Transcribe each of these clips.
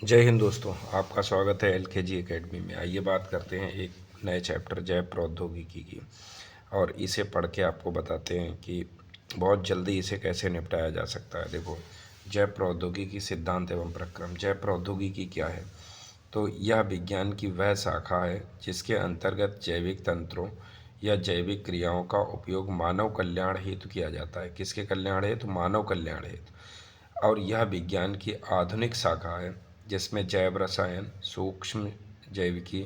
जय हिंद दोस्तों, आपका स्वागत है एलकेजी एकेडमी में। आइए बात करते हैं एक नए चैप्टर जैव प्रौद्योगिकी की, और इसे पढ़ के आपको बताते हैं कि बहुत जल्दी इसे कैसे निपटाया जा सकता है। देखो, जैव प्रौद्योगिकी सिद्धांत एवं प्रक्रम। जैव प्रौद्योगिकी क्या है? तो यह विज्ञान की वह शाखा है जिसके अंतर्गत जैविक तंत्रों या जैविक क्रियाओं का उपयोग मानव कल्याण हेतु किया जाता है। किसके कल्याण हेतु? मानव कल्याण हेतु। और यह विज्ञान की आधुनिक शाखा है जिसमें जैव रसायन, सूक्ष्म जैविकी,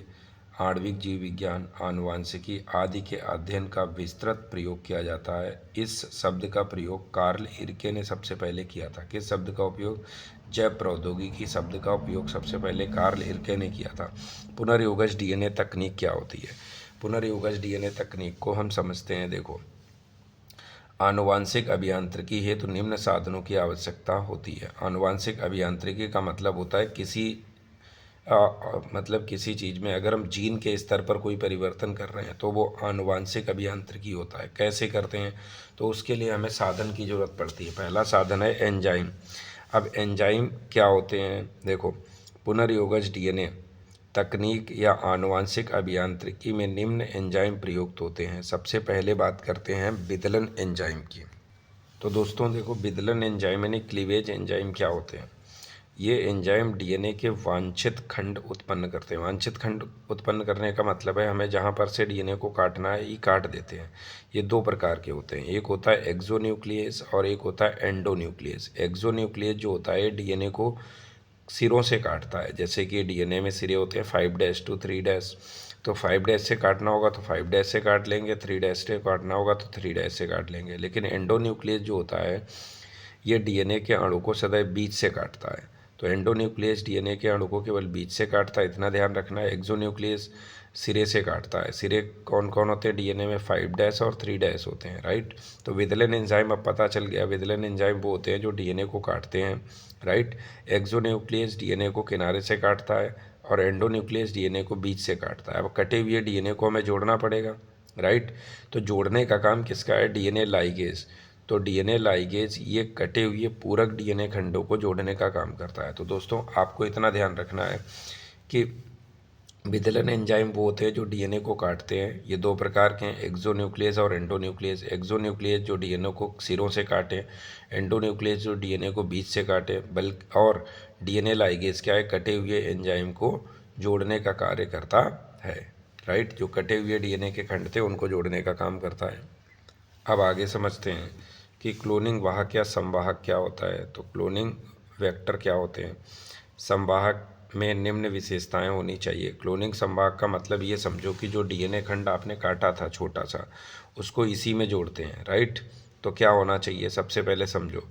आणविक जीव विज्ञान, आनुवांशिकी आदि के अध्ययन का विस्तृत प्रयोग किया जाता है। इस शब्द का प्रयोग कार्ल इरके ने सबसे पहले किया था। किस शब्द का उपयोग? जैव प्रौद्योगिकी शब्द का उपयोग सबसे पहले कार्ल इरके ने किया था। पुनर्योगज डीएनए तकनीक क्या होती है? पुनर्योगज डीएनए तकनीक को हम समझते हैं। देखो, आनुवांशिक अभियांत्रिकी हेतु निम्न साधनों की आवश्यकता होती है। आनुवांशिक अभियांत्रिकी का मतलब होता है किसी चीज़ में अगर हम जीन के स्तर पर कोई परिवर्तन कर रहे हैं तो वो आनुवांशिक अभियांत्रिकी होता है। कैसे करते हैं? तो उसके लिए हमें साधन की ज़रूरत पड़ती है। पहला साधन है एंजाइम। अब एंजाइम क्या होते हैं? देखो, पुनर्योगज डीएनए तकनीक या आनुवांशिक अभियांत्रिकी में निम्न एंजाइम प्रयुक्त होते हैं। सबसे पहले बात करते हैं विदलन एंजाइम की। तो दोस्तों देखो, विदलन एंजाइम यानी क्लीवेज एंजाइम क्या होते हैं? ये एंजाइम डीएनए के वांछित खंड उत्पन्न करते हैं। वांछित खंड उत्पन्न करने का मतलब है हमें जहाँ पर से डीएनए को काटना है ये काट देते हैं। ये दो प्रकार के होते हैं, एक होता है एक्सोन्यूक्लियस और एक होता है एंडोन्यूक्लियस। एक्सोन्यूक्लियस जो होता है डीएनए को सिरों से काटता है। जैसे कि डीएनए में सिरे होते हैं 5' to 3'। तो 5' से काटना होगा तो 5' से काट लेंगे, 3' से काटना होगा तो 3' से काट लेंगे। लेकिन एंडोन्यूक्लियस जो होता है ये डीएनए के अणु को सदैव बीच से काटता है। तो एंडोन्यूक्लियस डीएनए के अणु को केवल बीच से काटता है, इतना ध्यान रखना है। एक्सोन्यूक्लियस सिरे से काटता है। सिरे कौन कौन होते हैं? डीएनए में 5' और 3' होते हैं, राइट। तो विदलन एंजाइम अब पता चल गया। विदलन एंजाइम वो होते हैं जो डीएनए को काटते हैं, राइट। एक्सोन्यूक्लियस डीएनए को किनारे से काटता है और एंडोन्यूक्लियस डीएनए को बीच से काटता है। अब कटे हुए डीएनए को हमें जोड़ना पड़ेगा, राइट। तो जोड़ने का काम किसका है? DNA ligase. तो डीएनए लाइगेज ये कटे हुए पूरक डीएनए खंडों को जोड़ने का काम करता है। तो दोस्तों आपको इतना ध्यान रखना है कि विदलन एंजाइम वो होते हैं जो डीएनए को काटते हैं। ये दो प्रकार के हैं, एक्सोन्यूक्लियस और एंडोन्यूक्लियस। एक्सोन्यूक्लियस जो डीएनए को सिरों से काटे, एंडोन्यूक्लियस जो डीएनए को बीच से काटे। बल्कि और डीएनए लाइगेज क्या है? कटे हुए एंजाइम को जोड़ने का कार्य करता है, राइट। जो कटे हुए डीएनए के खंड थे उनको जोड़ने का काम करता है। अब आगे समझते हैं कि क्लोनिंग वाहक या संवाहक क्या होता है। तो क्लोनिंग वेक्टर क्या होते हैं? संवाहक में निम्न विशेषताएं होनी चाहिए। क्लोनिंग संवाहक का मतलब ये समझो कि जो डीएनए खंड आपने काटा था छोटा सा, उसको इसी में जोड़ते हैं, राइट। तो क्या होना चाहिए? सबसे पहले समझो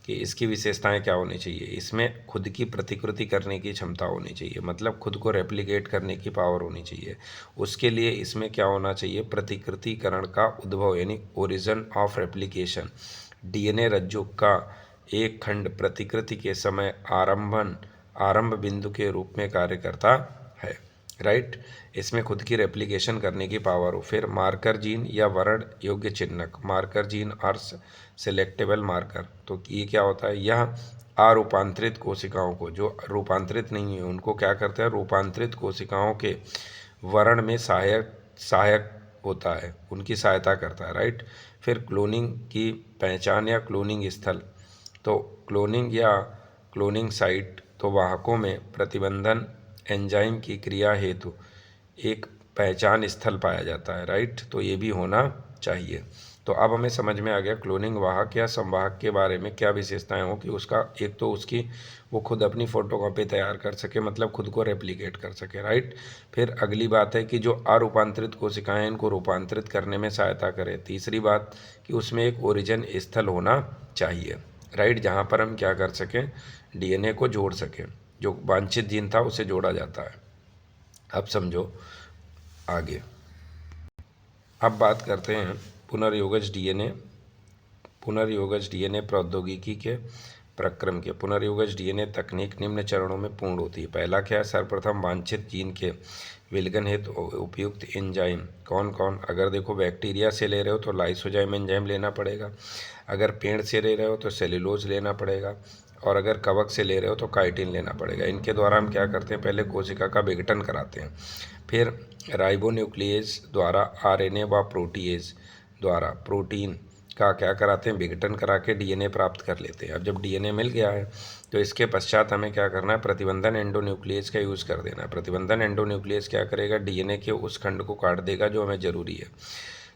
कि इसकी विशेषताएं क्या होनी चाहिए। इसमें खुद की प्रतिकृति करने की क्षमता होनी चाहिए, मतलब खुद को रेप्लिकेट करने की पावर होनी चाहिए। उसके लिए इसमें क्या होना चाहिए? प्रतिकृतिकरण का उद्भव यानी ओरिजिन ऑफ रेप्लिकेशन। डीएनए रज्जु का एक खंड प्रतिकृति के समय आरंभ बिंदु के रूप में कार्य करता है, राइट। इसमें खुद की रेप्लिकेशन करने की पावर हो। फिर मार्कर जीन या वर्ण योग्य चिन्हक, मार्कर जीन और सेलेक्टेबल मार्कर। तो ये क्या होता है? यह अरूपांतरित कोशिकाओं को, जो रूपांतरित नहीं है उनको क्या करते हैं? रूपांतरित कोशिकाओं के वर्ण में सहायक होता है, उनकी सहायता करता है, राइट। फिर क्लोनिंग की पहचान या क्लोनिंग स्थल। तो क्लोनिंग या क्लोनिंग साइट तो वाहकों में प्रतिबंधन एंजाइम की क्रिया हेतु एक पहचान स्थल पाया जाता है, राइट। तो ये भी होना चाहिए। तो अब हमें समझ में आ गया क्लोनिंग वाहक या संवाहक के बारे में क्या विशेषताएं हो कि उसका एक तो उसकी वो खुद अपनी फोटोकॉपी तैयार कर सके, मतलब खुद को रेप्लिकेट कर सके, राइट। फिर अगली बात है कि जो अरूपांतरित कोशिकाएं इनको रूपांतरित करने में सहायता करे। तीसरी बात कि उसमें एक ओरिजिन स्थल होना चाहिए, राइट, जहाँ पर हम क्या कर सकें? डीएनए को जोड़ सकें। जो वांछित जीन था उसे जोड़ा जाता है। अब समझो आगे। अब बात करते हैं पुनर्योगज डीएनए प्रौद्योगिकी के प्रक्रम के। पुनर्योगज डीएनए तकनीक निम्न चरणों में पूर्ण होती है। पहला क्या है? सर्वप्रथम वांछित जीन के विलगन हेतु उपयुक्त एंजाइम। कौन कौन? अगर देखो बैक्टीरिया से ले रहे हो तो लाइसोजाइम एंजाइम लेना पड़ेगा, अगर पेड़ से ले रहे हो तो सेल्यूलोज लेना पड़ेगा, और अगर कवक से ले रहे हो तो काइटिन लेना पड़ेगा। इनके द्वारा हम क्या करते हैं, पहले कोशिका का विघटन कराते हैं, फिर राइबोन्यूक्लियेज द्वारा आरएनए व प्रोटीएज द्वारा प्रोटीन का क्या कराते हैं, विघटन करा के डीएनए प्राप्त कर लेते हैं। अब जब डीएनए मिल गया है तो इसके पश्चात हमें क्या करना है, प्रतिबंधन एंडोन्यूक्लियस का यूज़ कर देना है। प्रतिबंधन एंडोन्यूक्लियस क्या करेगा, डीएनए के उस खंड को काट देगा जो हमें ज़रूरी है।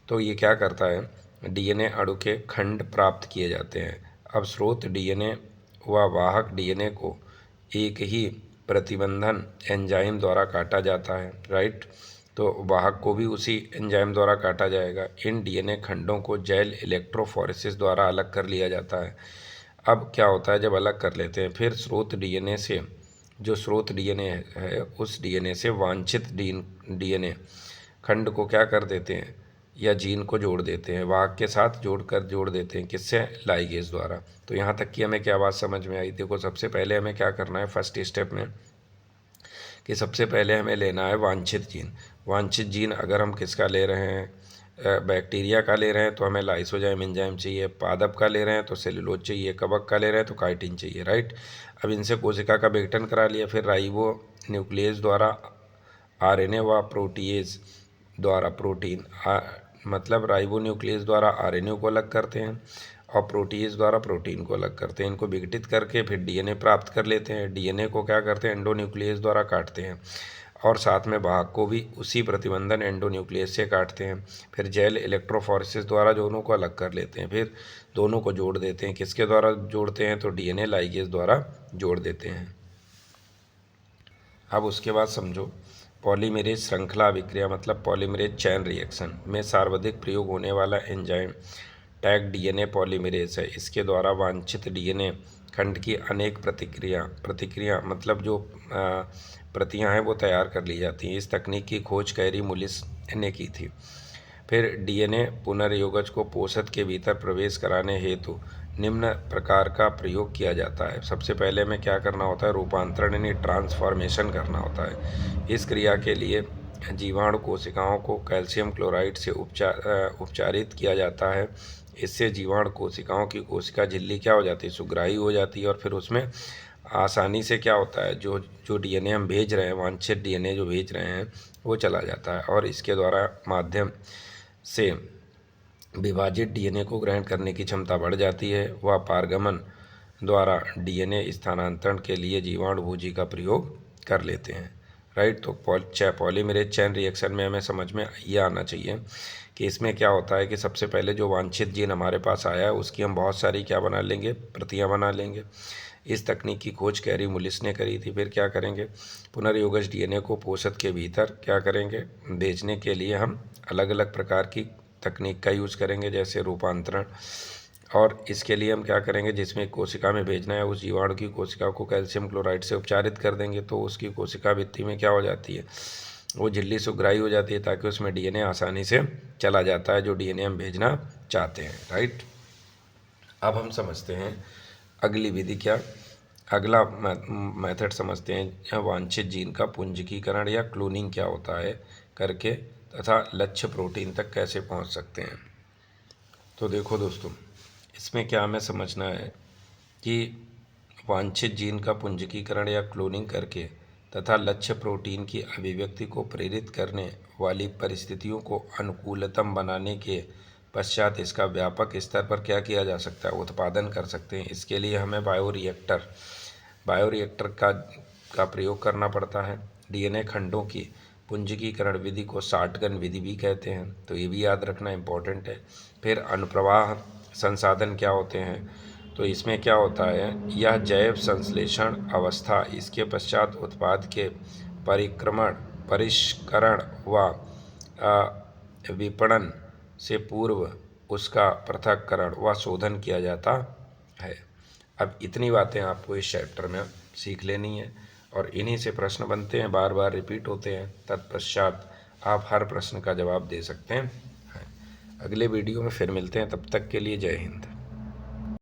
तो ये क्या करता है, डीएनए अणु के खंड प्राप्त किए जाते हैं। अब स्रोत डीएनए व वाहक डीएनए को एक ही प्रतिबंधन एंजाइम द्वारा काटा जाता है, राइट। तो वाहक को भी उसी एंजाइम द्वारा काटा जाएगा। इन डीएनए खंडों को जैल इलेक्ट्रोफोरेसिस द्वारा अलग कर लिया जाता है। अब क्या होता है, जब अलग कर लेते हैं फिर स्रोत डीएनए से, जो स्रोत डीएनए है उस डीएनए से वांछित डीएनए खंड को क्या कर देते हैं, या जीन को जोड़ देते हैं, वाहक के साथ जोड़ देते हैं, किससे, लाइगेज द्वारा। तो यहाँ तक कि हमें क्या बात समझ में आई। देखो सबसे पहले हमें क्या करना है फर्स्ट स्टेप में, कि सबसे पहले हमें लेना है वांछित जीन। वांछित जीन अगर हम किसका ले रहे हैं, बैक्टीरिया का ले रहे हैं तो हमें लाइसोजाइम एंजाइम चाहिए, पादप का ले रहे हैं तो सेलुलोज चाहिए, कवक का ले रहे हैं तो काइटिन चाहिए, राइट। अब इनसे कोशिका का विघटन करा लिया, फिर राइबो न्यूक्लियस द्वारा आरएनए व प्रोटीएज द्वारा प्रोटीन मतलब राइबो न्यूक्लियस द्वारा आरएनए को अलग करते हैं और प्रोटीएज द्वारा प्रोटीन को अलग करते हैं। इनको विघटित करके फिर डीएनए प्राप्त कर लेते हैं। डीएनए को क्या करते हैं, एंडोन्यूक्लियस द्वारा काटते हैं और साथ में वाहक को भी उसी प्रतिबंधन एंडोन्यूक्लियस से काटते हैं। फिर जेल इलेक्ट्रोफोरेसिस द्वारा दोनों को अलग कर लेते हैं, फिर दोनों को जोड़ देते हैं। किसके द्वारा जोड़ते हैं, तो डीएनए लाइगेज द्वारा जोड़ देते हैं। अब उसके बाद समझो पॉलीमरेज श्रृंखला अभिक्रिया मतलब पॉलीमरेज चैन रिएक्शन में सर्वाधिक प्रयोग होने वाला एंजाइम टैग डीएनए पॉलीमरेज है। इसके द्वारा वांछित डीएनए खंड की अनेक प्रतिक्रिया मतलब जो प्रतियां हैं वो तैयार कर ली जाती हैं। इस तकनीक की खोज कैरी मुलिस ने की थी। फिर डीएनए पुनर्योगज को पोषक के भीतर प्रवेश कराने हेतु निम्न प्रकार का प्रयोग किया जाता है। सबसे पहले में क्या करना होता है, रूपांतरण यानी ट्रांसफॉर्मेशन करना होता है। इस क्रिया के लिए जीवाणु कोशिकाओं को कैल्शियम क्लोराइड से उपचारित किया जाता है। इससे जीवाणु कोशिकाओं की कोशिका झिल्ली क्या हो जाती है, सुग्राही हो जाती है और फिर उसमें आसानी से क्या होता है, जो डीएनए हम भेज रहे हैं, वांछित डीएनए जो भेज रहे हैं वो चला जाता है और इसके द्वारा माध्यम से विभाजित डीएनए को ग्रहण करने की क्षमता बढ़ जाती है। वह पारगमन द्वारा डीएनए स्थानांतरण के लिए जीवाणु भूजी का प्रयोग कर लेते हैं, राइट। तो पॉलीमरेज चैन रिएक्शन में हमें समझ में ये आना चाहिए कि इसमें क्या होता है कि सबसे पहले जो वांछित जीन हमारे पास आया है उसकी हम बहुत सारी क्या बना लेंगे, प्रतियां बना लेंगे। इस तकनीक की खोज कैरी मुलिस ने करी थी। फिर क्या करेंगे, पुनर्योगज डीएनए को पोषक के भीतर क्या करेंगे, भेजने के लिए हम अलग अलग प्रकार की तकनीक का यूज़ करेंगे, जैसे रूपांतरण। और इसके लिए हम क्या करेंगे, जिसमें कोशिका में भेजना है उस जीवाणु की कोशिका को कैल्शियम क्लोराइड से उपचारित कर देंगे, तो उसकी कोशिका भित्ति में क्या हो जाती है, वो झिल्ली सुग्राही हो जाती है ताकि उसमें डीएनए आसानी से चला जाता है जो डीएनए हम भेजना चाहते हैं, राइट। अब हम समझते हैं अगली विधि क्या, अगला मेथड समझते हैं वांछित जीन का पुंजकीकरण या क्लोनिंग क्या होता है करके तथा लक्ष्य प्रोटीन तक कैसे पहुंच सकते हैं। तो देखो दोस्तों, इसमें क्या हमें समझना है कि वांछित जीन का पुंजकीकरण या क्लोनिंग करके तथा लक्ष्य प्रोटीन की अभिव्यक्ति को प्रेरित करने वाली परिस्थितियों को अनुकूलतम बनाने के पश्चात इसका व्यापक स्तर पर क्या किया जा सकता है, उत्पादन कर सकते हैं। इसके लिए हमें बायोरिएक्टर का प्रयोग करना पड़ता है। डीएनए खंडों की पुंजकीकरण विधि को शॉटगन विधि भी कहते हैं, तो ये भी याद रखना इम्पोर्टेंट है। फिर अनुप्रवाह संसाधन क्या होते हैं, तो इसमें क्या होता है, यह जैव संश्लेषण अवस्था, इसके पश्चात उत्पाद के परिष्करण व विपणन से पूर्व उसका पृथक्करण व शोधन किया जाता है। अब इतनी बातें आपको इस चैप्टर में सीख लेनी है और इन्हीं से प्रश्न बनते हैं, बार बार रिपीट होते हैं। तत्पश्चात आप हर प्रश्न का जवाब दे सकते हैं। अगले वीडियो में फिर मिलते हैं, तब तक के लिए जय हिंद।